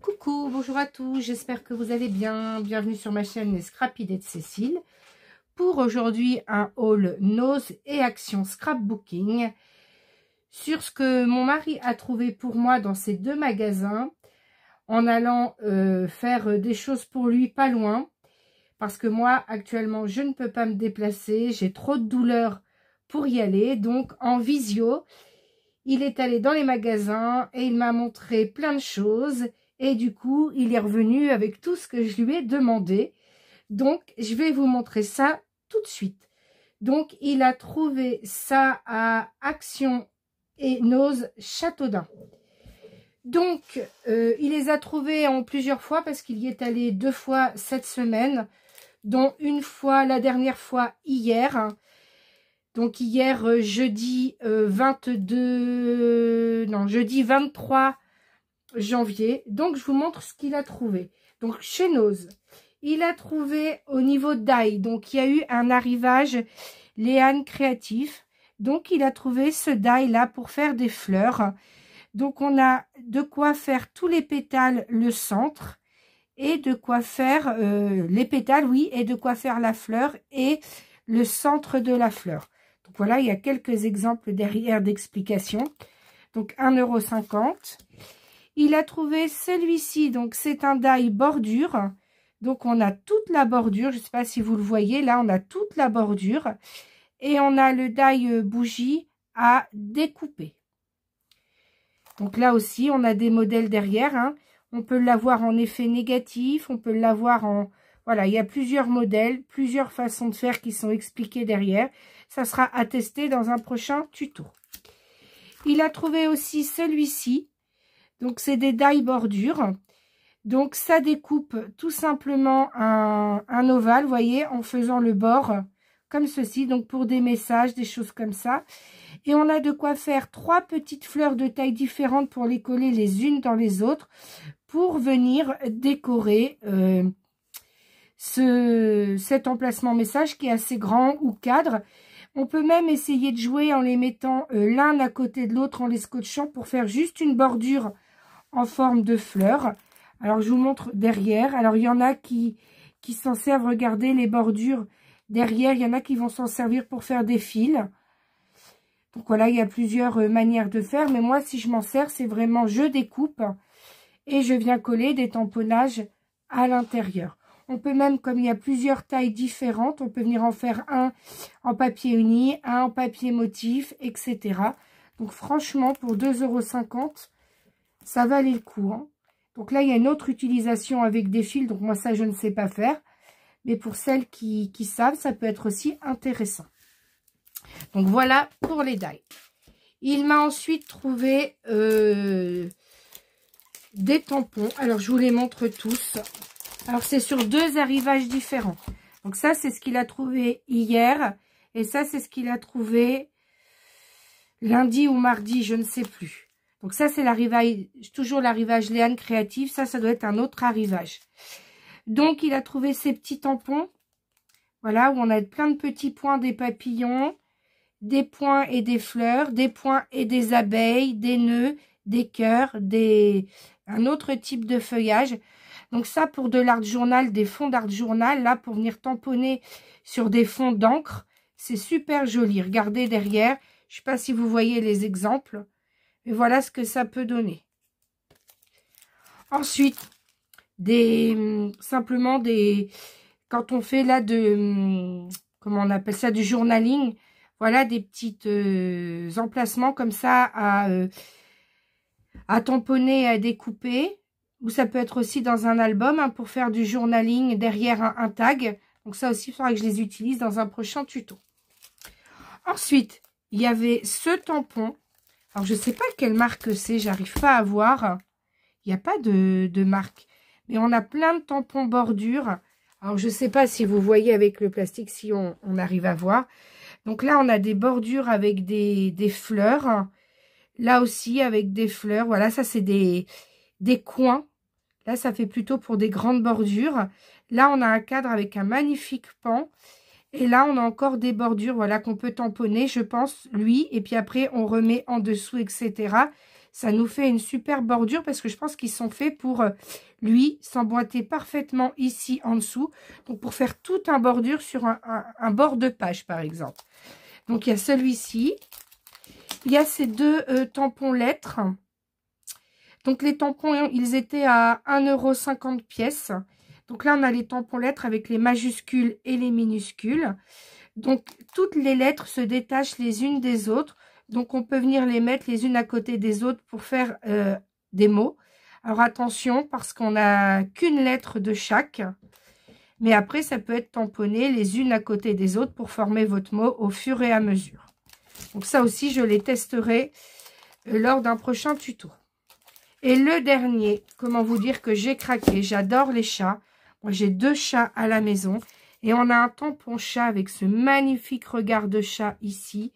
Coucou, bonjour à tous, j'espère que vous allez bien. Bienvenue sur ma chaîne Les Scrapidés de Cécile. Pour aujourd'hui, un haul Nose et Action Scrapbooking sur ce que mon mari a trouvé pour moi dans ces deux magasins en allant faire des choses pour lui pas loin. Parce que moi, actuellement, je ne peux pas me déplacer, j'ai trop de douleur pour y aller. Donc, en visio, il est allé dans les magasins et il m'a montré plein de choses. Et du coup, il est revenu avec tout ce que je lui ai demandé. Donc, je vais vous montrer ça tout de suite. Donc, il a trouvé ça à Action et Nose Châteaudun. Donc, il les a trouvés en plusieurs fois parce qu'il y est allé 2 fois cette semaine, dont une fois, la dernière fois, hier. Donc, hier, jeudi 23 janvier. Donc, je vous montre ce qu'il a trouvé. Donc, chez Nose, il a trouvé au niveau d'ail. Donc, il y a eu un arrivage Léane créatif. Donc, il a trouvé ce die-là pour faire des fleurs. Donc, on a de quoi faire tous les pétales, le centre. Et de quoi faire les pétales, oui. Et de quoi faire la fleur et le centre de la fleur. Donc, voilà, il y a quelques exemples derrière d'explications. Donc, 1,50 €. Il a trouvé celui-ci, donc c'est un die bordure. Donc on a toute la bordure, je ne sais pas si vous le voyez, là on a toute la bordure. Et on a le die bougie à découper. Donc là aussi, on a des modèles derrière. Hein. On peut l'avoir en effet négatif, on peut l'avoir en... Voilà, il y a plusieurs modèles, plusieurs façons de faire qui sont expliquées derrière. Ça sera à tester dans un prochain tuto. Il a trouvé aussi celui-ci. Donc, c'est des die bordures. Donc, ça découpe tout simplement un ovale, vous voyez, en faisant le bord comme ceci. Donc, pour des messages, des choses comme ça. Et on a de quoi faire 3 petites fleurs de taille différentes pour les coller les unes dans les autres pour venir décorer cet emplacement message qui est assez grand ou cadre. On peut même essayer de jouer en les mettant l'un à côté de l'autre en les scotchant pour faire juste une bordure en forme de fleurs. Alors, je vous montre derrière. Alors, il y en a qui s'en servent, regardez les bordures derrière. Il y en a qui vont s'en servir pour faire des fils. Donc, voilà, il y a plusieurs manières de faire. Mais moi, si je m'en sers, c'est vraiment je découpe et je viens coller des tamponnages à l'intérieur. On peut même, comme il y a plusieurs tailles différentes, on peut venir en faire un en papier uni, un en papier motif, etc. Donc, franchement, pour 2,50 €, ça valait le coup. Hein. Donc là, il y a une autre utilisation avec des fils. Donc moi, ça, je ne sais pas faire. Mais pour celles qui savent, ça peut être aussi intéressant. Donc voilà pour les die. Il m'a ensuite trouvé des tampons. Alors, je vous les montre tous. Alors, c'est sur 2 arrivages différents. Donc ça, c'est ce qu'il a trouvé hier. Et ça, c'est ce qu'il a trouvé lundi ou mardi, je ne sais plus. Donc ça, c'est l'arrivage, toujours l'arrivage Léane créative. Ça doit être un autre arrivage. Donc, il a trouvé ces petits tampons. Voilà, où on a plein de petits points, des papillons, des points et des fleurs, des points et des abeilles, des nœuds, des cœurs, un autre type de feuillage. Donc ça, pour de l'art journal, des fonds d'art journal, là, pour venir tamponner sur des fonds d'encre, c'est super joli. Regardez derrière. Je ne sais pas si vous voyez les exemples. Et voilà ce que ça peut donner. Ensuite, simplement quand on fait là comment on appelle ça, du journaling, voilà des petits emplacements comme ça à tamponner, à découper. Ou ça peut être aussi dans un album hein, pour faire du journaling derrière un tag. Donc ça aussi, il faudra que je les utilise dans un prochain tuto. Ensuite, il y avait ce tampon. Alors, je ne sais pas quelle marque c'est, j'arrive pas à voir. Il n'y a pas de marque. Mais on a plein de tampons bordure. Alors, je ne sais pas si vous voyez avec le plastique, si on arrive à voir. Donc là, on a des bordures avec des fleurs. Là aussi, avec des fleurs. Voilà, ça, c'est des coins. Là, ça fait plutôt pour des grandes bordures. Là, on a un cadre avec un magnifique pan. Et là, on a encore des bordures, voilà, qu'on peut tamponner, je pense, lui. Et puis après, on remet en dessous, etc. Ça nous fait une super bordure parce que je pense qu'ils sont faits pour, lui, s'emboîter parfaitement ici en dessous. Donc, pour faire tout un bordure sur un bord de page, par exemple. Donc, il y a celui-ci. Il y a ces deux tampons lettres. Donc, les tampons, ils étaient à 1,50 € pièce. Donc là, on a les tampons lettres avec les majuscules et les minuscules. Donc, toutes les lettres se détachent les unes des autres. Donc, on peut venir les mettre les unes à côté des autres pour faire des mots. Alors, attention, parce qu'on n'a qu'une lettre de chaque. Mais après, ça peut être tamponné les unes à côté des autres pour former votre mot au fur et à mesure. Donc, ça aussi, je les testerai lors d'un prochain tuto. Et le dernier, comment vous dire que j'ai craqué. J'adore les chats. Moi, j'ai 2 chats à la maison. Et on a un tampon chat avec ce magnifique regard de chat ici.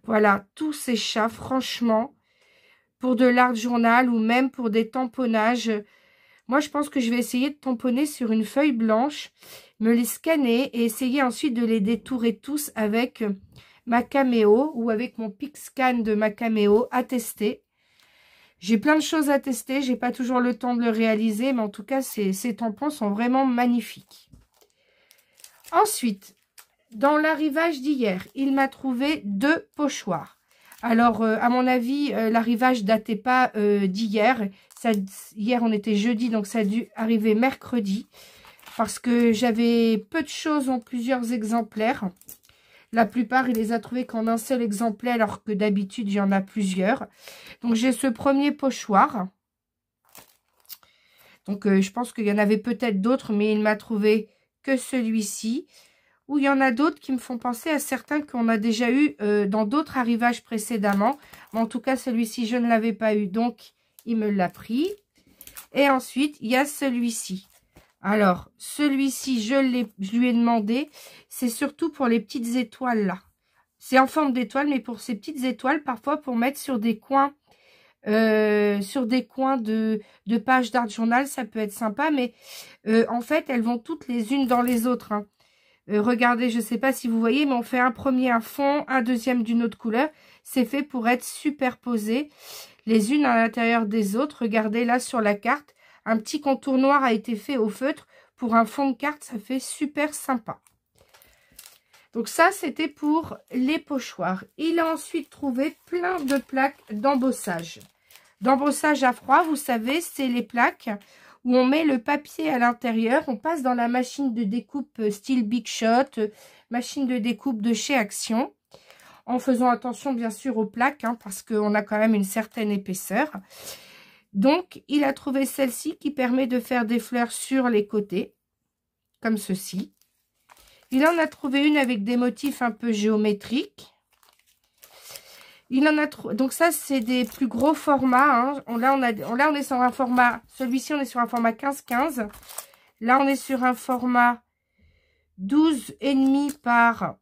Voilà, tous ces chats, franchement, pour de l'art journal ou même pour des tamponnages. Moi, je pense que je vais essayer de tamponner sur une feuille blanche, me les scanner et essayer ensuite de les détourer tous avec ma Cameo ou avec mon PicScan de ma Cameo à tester. J'ai plein de choses à tester, j'ai pas toujours le temps de le réaliser, mais en tout cas, ces tampons sont vraiment magnifiques. Ensuite, dans l'arrivage d'hier, il m'a trouvé 2 pochoirs. Alors, à mon avis, l'arrivage datait pas d'hier. Hier, on était jeudi, donc ça a dû arriver mercredi. Parce que j'avais peu de choses en plusieurs exemplaires. La plupart, il les a trouvés qu'en un seul exemplaire, alors que d'habitude, il y en a plusieurs. Donc, j'ai ce premier pochoir. Donc, je pense qu'il y en avait peut-être d'autres, mais il m'a trouvé que celui-ci. Ou il y en a d'autres qui me font penser à certains qu'on a déjà eu dans d'autres arrivages précédemment. Mais en tout cas, celui-ci, je ne l'avais pas eu, donc il me l'a pris. Et ensuite, il y a celui-ci. Alors, celui-ci, je lui ai demandé, c'est surtout pour les petites étoiles là. C'est en forme d'étoile, mais pour ces petites étoiles, parfois pour mettre sur des coins, de pages d'art journal, ça peut être sympa. Mais en fait, elles vont toutes les unes dans les autres. Hein. Regardez, je ne sais pas si vous voyez, mais on fait un premier un fond, un deuxième d'une autre couleur. C'est fait pour être superposées les unes à l'intérieur des autres. Regardez là sur la carte. Un petit contour noir a été fait au feutre pour un fond de carte. Ça fait super sympa. Donc ça, c'était pour les pochoirs. Il a ensuite trouvé plein de plaques d'embossage. D'embossage à froid, vous savez, c'est les plaques où on met le papier à l'intérieur. On passe dans la machine de découpe style Big Shot, machine de découpe de chez Action. En faisant attention, bien sûr, aux plaques, hein, parce qu'on a quand même une certaine épaisseur. Donc, il a trouvé celle-ci qui permet de faire des fleurs sur les côtés, comme ceci. Il en a trouvé une avec des motifs un peu géométriques. Il en a donc ça, c'est des plus gros formats. Hein. Là, on est sur un format, celui-ci, on est sur un format 15-15. Là, on est sur un format 12,5 par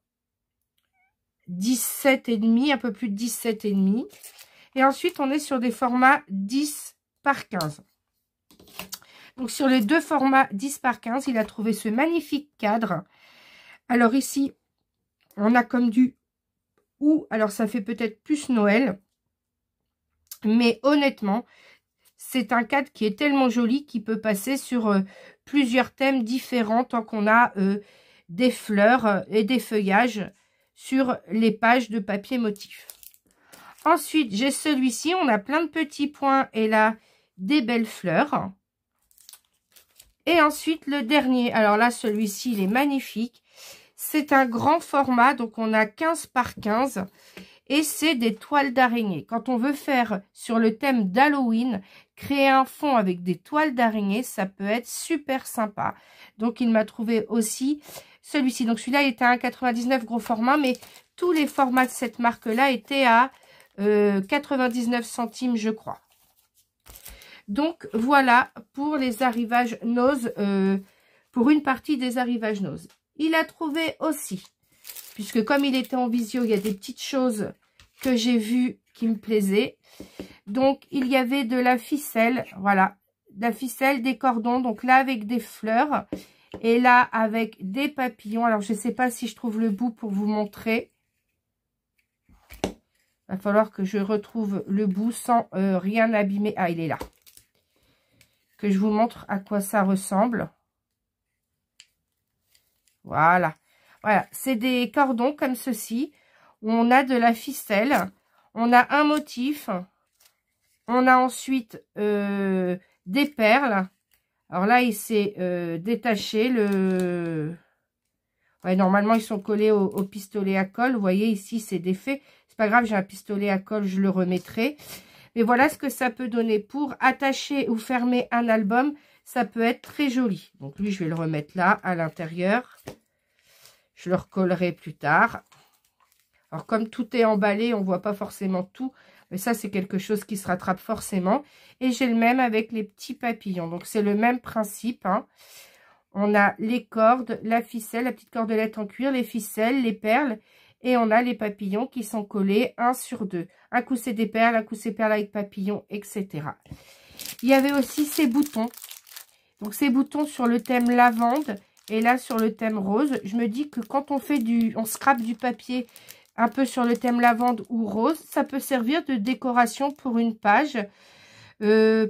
17,5, un peu plus de 17,5. Et ensuite, on est sur des formats 10 par 15. Donc, sur les deux formats 10 par 15, il a trouvé ce magnifique cadre. Alors, ici, on a comme du ou, alors ça fait peut-être plus Noël. Mais honnêtement, c'est un cadre qui est tellement joli qu'il peut passer sur plusieurs thèmes différents tant qu'on a des fleurs et des feuillages sur les pages de papier motif. Ensuite, j'ai celui-ci. On a plein de petits points et là, des belles fleurs. Et ensuite, le dernier. Alors là, celui-ci, il est magnifique. C'est un grand format. Donc, on a 15 par 15. Et c'est des toiles d'araignée. Quand on veut faire sur le thème d'Halloween, créer un fond avec des toiles d'araignée, ça peut être super sympa. Donc, il m'a trouvé aussi celui-ci. Donc, celui-là, il était à 1,99 gros format. Mais tous les formats de cette marque-là étaient à 99 centimes, je crois. Donc, voilà pour les arrivages Nose, pour une partie des arrivages Nose. Il a trouvé aussi, puisque comme il était en visio, il y a des petites choses que j'ai vues qui me plaisaient. Donc, il y avait de la ficelle, voilà, de la ficelle, des cordons, donc là avec des fleurs, et là avec des papillons. Alors, je ne sais pas si je trouve le bout pour vous montrer. Va falloir que je retrouve le bout sans rien abîmer. Ah, il est là. Que je vous montre à quoi ça ressemble. Voilà. Voilà, c'est des cordons comme ceci. Où on a de la ficelle. On a un motif. On a ensuite des perles. Alors là, il s'est détaché. Ouais, normalement, ils sont collés au pistolet à colle. Vous voyez, ici, c'est défait. C'est pas grave, j'ai un pistolet à colle, je le remettrai. Mais voilà ce que ça peut donner. Pour attacher ou fermer un album, ça peut être très joli. Donc lui, je vais le remettre là, à l'intérieur. Je le recollerai plus tard. Alors, comme tout est emballé, on ne voit pas forcément tout. Mais ça, c'est quelque chose qui se rattrape forcément. Et j'ai le même avec les petits papillons. Donc, c'est le même principe, hein. On a les cordes, la ficelle, la petite cordelette en cuir, les ficelles, les perles. Et on a les papillons qui sont collés 1 sur 2. Un coup, c'est des perles, un coup, c'est perles avec papillons, etc. Il y avait aussi ces boutons. Donc, ces boutons sur le thème lavande. Et là, sur le thème rose. Je me dis que quand on fait on scrape du papier un peu sur le thème lavande ou rose, ça peut servir de décoration pour une page.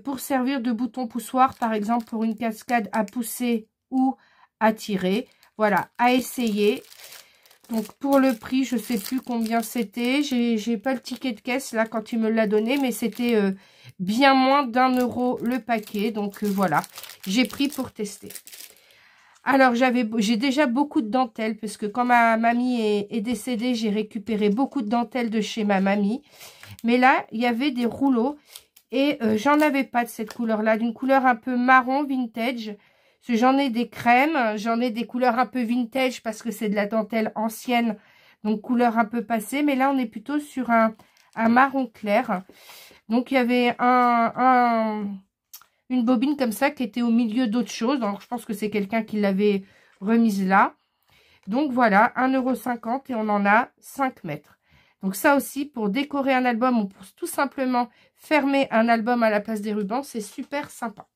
Pour servir de bouton poussoir, par exemple, pour une cascade à pousser ou à tirer. Voilà, à essayer. Donc, pour le prix, je ne sais plus combien c'était. J'ai pas le ticket de caisse, là, quand il me l'a donné, mais c'était bien moins d'1 € le paquet. Donc, voilà, j'ai pris pour tester. Alors, j'ai déjà beaucoup de dentelles, parce que quand ma mamie est décédée, j'ai récupéré beaucoup de dentelles de chez ma mamie. Mais là, il y avait des rouleaux. Et j'en avais pas de cette couleur-là, d'une couleur un peu marron vintage. J'en ai des crèmes, j'en ai des couleurs un peu vintage parce que c'est de la dentelle ancienne, donc couleur un peu passée. Mais là, on est plutôt sur un marron clair. Donc, il y avait une bobine comme ça qui était au milieu d'autres choses. Donc, je pense que c'est quelqu'un qui l'avait remise là. Donc, voilà, 1,50 € et on en a 5 mètres. Donc ça aussi, pour décorer un album ou pour tout simplement fermer un album à la place des rubans, c'est super sympa.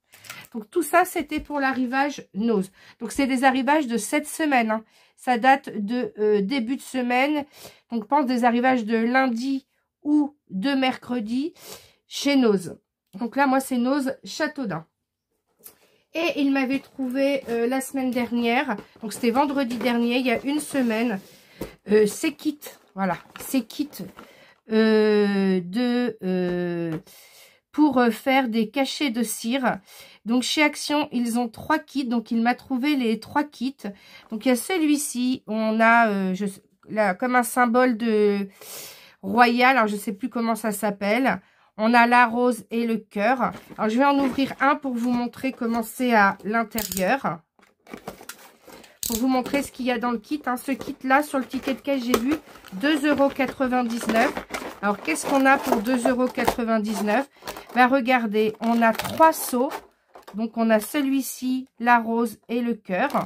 Donc tout ça, c'était pour l'arrivage Nose. Donc c'est des arrivages de cette semaine, hein. Ça date de début de semaine. Donc je pense des arrivages de lundi ou de mercredi chez Nose. Donc là, moi, c'est Nose Châteaudun. Et il m'avait trouvé la semaine dernière, donc c'était vendredi dernier, il y a une semaine, ces kits. Voilà, ces kits pour faire des cachets de cire. Donc, chez Action, ils ont 3 kits. Donc, il m'a trouvé les 3 kits. Donc, il y a celui-ci. On a là, comme un symbole de royal. Alors, je ne sais plus comment ça s'appelle. On a la rose et le cœur. Alors, je vais en ouvrir un pour vous montrer comment c'est à l'intérieur. Pour vous montrer ce qu'il y a dans le kit. Hein. Ce kit-là, sur le ticket de caisse, j'ai vu 2,99 €. Alors, qu'est-ce qu'on a pour 2,99 €? Ben, regardez, on a 3 seaux. Donc, on a celui-ci, la rose et le cœur.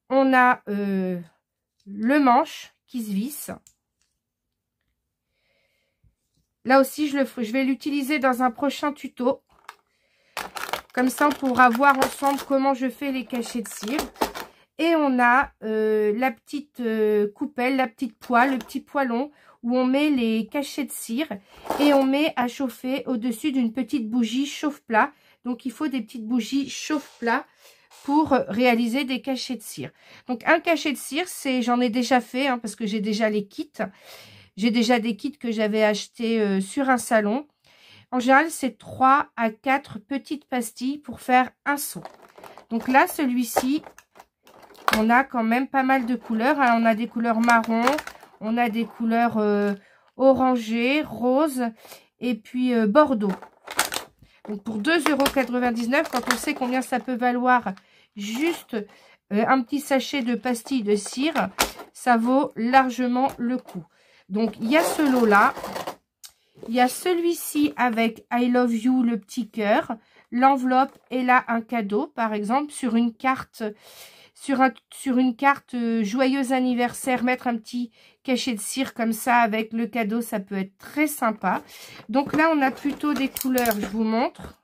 On a le manche qui se visse. Là aussi, je vais l'utiliser dans un prochain tuto. Comme ça, on pourra voir ensemble comment je fais les cachets de cire. Et on a la petite coupelle, la petite poêle, le petit poêlon où on met les cachets de cire et on met à chauffer au-dessus d'une petite bougie chauffe-plat. Donc, il faut des petites bougies chauffe-plat pour réaliser des cachets de cire. Donc, un cachet de cire, j'en ai déjà fait hein, parce que j'ai déjà les kits. J'ai déjà des kits que j'avais achetés sur un salon. En général, c'est 3 à 4 petites pastilles pour faire un seau. Donc là, celui-ci, on a quand même pas mal de couleurs. Alors, on a des couleurs marron, on a des couleurs orangées, roses et puis bordeaux. Donc pour 2,99 €, quand on sait combien ça peut valoir juste un petit sachet de pastilles de cire, ça vaut largement le coup. Donc il y a ce lot-là. Il y a celui-ci avec I Love You, le petit cœur. L'enveloppe est là un cadeau, par exemple, sur une carte... Sur une carte joyeux anniversaire, mettre un petit cachet de cire comme ça avec le cadeau, ça peut être très sympa. Donc là, on a plutôt des couleurs, je vous montre.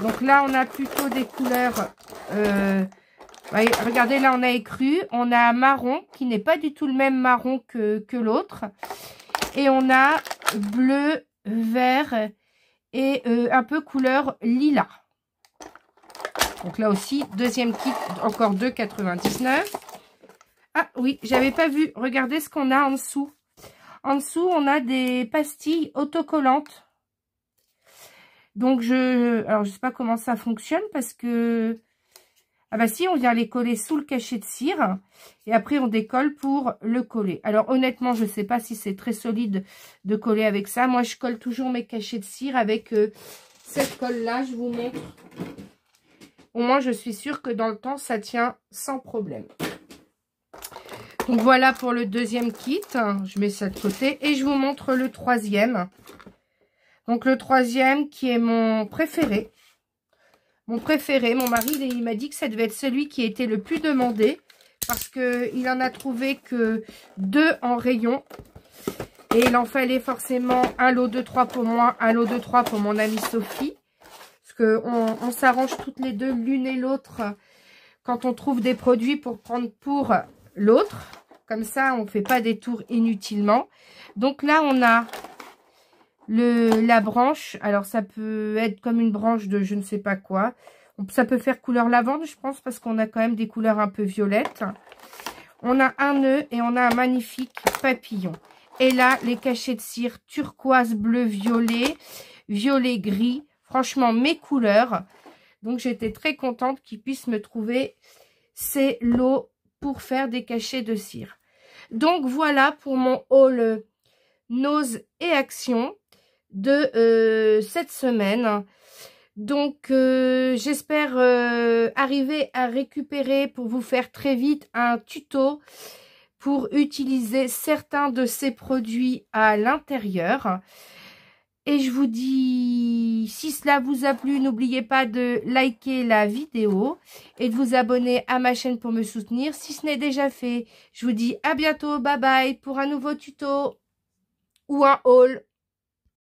Donc là, on a plutôt des couleurs Ouais, regardez, là, on a écru. On a un marron qui n'est pas du tout le même marron que l'autre. Et on a bleu, vert et un peu couleur lilas. Donc là aussi, deuxième kit, encore 2,99 €. Ah oui, j'avais pas vu. Regardez ce qu'on a en dessous. En dessous, on a des pastilles autocollantes. Donc, alors, je sais pas comment ça fonctionne parce que... Ah bah si, on vient les coller sous le cachet de cire. Et après, on décolle pour le coller. Alors, honnêtement, je sais pas si c'est très solide de coller avec ça. Moi, je colle toujours mes cachets de cire avec cette colle-là. Je vous montre. Au moins, je suis sûre que dans le temps, ça tient sans problème. Donc, voilà pour le deuxième kit. Je mets ça de côté. Et je vous montre le troisième. Donc, le troisième qui est mon préféré. Mon préféré. Mon mari, il m'a dit que ça devait être celui qui était le plus demandé. Parce qu'il en a trouvé que 2 en rayon. Et il en fallait forcément un lot de 3 pour moi, un lot de 3 pour mon amie Sophie. On s'arrange toutes les deux, l'une et l'autre, quand on trouve des produits pour prendre pour l'autre. Comme ça, on ne fait pas des tours inutilement. Donc là, on a la branche. Alors, ça peut être comme une branche de je ne sais pas quoi. Ça peut faire couleur lavande, je pense, parce qu'on a quand même des couleurs un peu violettes. On a un nœud et on a un magnifique papillon. Et là, les cachets de cire turquoise, bleu, violet, violet, gris. Franchement, mes couleurs. Donc, j'étais très contente qu'ils puissent me trouver ces lots pour faire des cachets de cire. Donc, voilà pour mon haul Nose et Action de cette semaine. Donc, j'espère arriver à récupérer pour vous faire très vite un tuto pour utiliser certains de ces produits à l'intérieur. Et je vous dis, si cela vous a plu, n'oubliez pas de liker la vidéo et de vous abonner à ma chaîne pour me soutenir. Si ce n'est déjà fait, je vous dis à bientôt, bye bye, pour un nouveau tuto ou un haul.